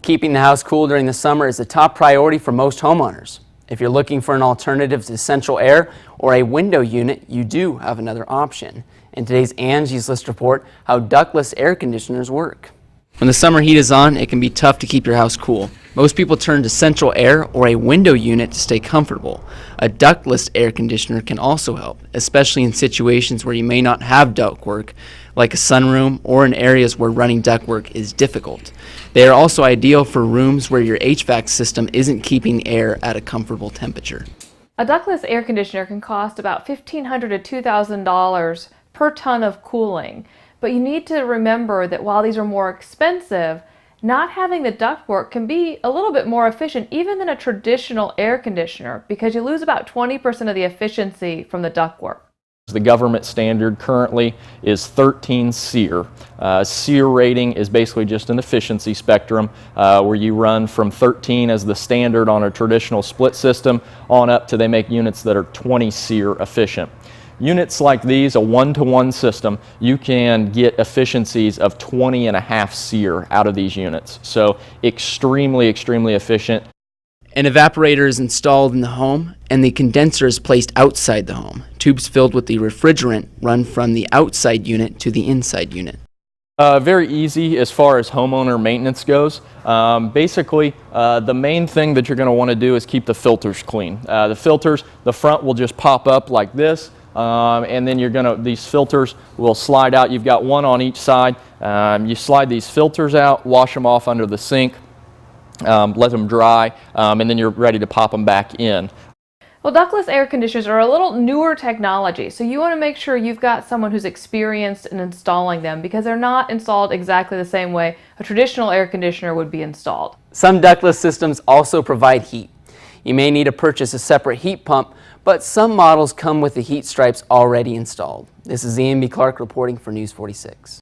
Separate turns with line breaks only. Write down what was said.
Keeping the house cool during the summer is a top priority for most homeowners. If you're looking for an alternative to central air or a window unit, you do have another option. In today's Angie's List report, how ductless air conditioners work. When the summer heat is on, it can be tough to keep your house cool. Most people turn to central air or a window unit to stay comfortable. A ductless air conditioner can also help, especially in situations where you may not have ductwork, like a sunroom or in areas where running ductwork is difficult. They are also ideal for rooms where your HVAC system isn't keeping air at a comfortable temperature.
A ductless air conditioner can cost about $1,500 to $2,000 per ton of cooling. But you need to remember that while these are more expensive, not having the ductwork can be a little bit more efficient even than a traditional air conditioner, because you lose about 20% of the efficiency from the ductwork.
The government standard currently is 13 SEER. SEER rating is basically just an efficiency spectrum where you run from 13 as the standard on a traditional split system on up to they make units that are 20 SEER efficient. Units like these, a one-to-one system, you can get efficiencies of 20.5 SEER out of these units. So extremely efficient.
An evaporator is installed in the home and the condenser is placed outside the home. Tubes filled with the refrigerant run from the outside unit to the inside unit.
Very easy as far as homeowner maintenance goes. Basically, the main thing that you're going to want to do is keep the filters clean. The filters, the front will just pop up like this. And then these filters will slide out. You've got one on each side. You slide these filters out, wash them off under the sink, let them dry, and then you're ready to pop them back in.
Well, ductless air conditioners are a little newer technology, so you want to make sure you've got someone who's experienced in installing them, because they're not installed exactly the same way a traditional air conditioner would be installed.
Some ductless systems also provide heat. You may need to purchase a separate heat pump, but some models come with the heat stripes already installed. This is Ian B. Clark reporting for News 46.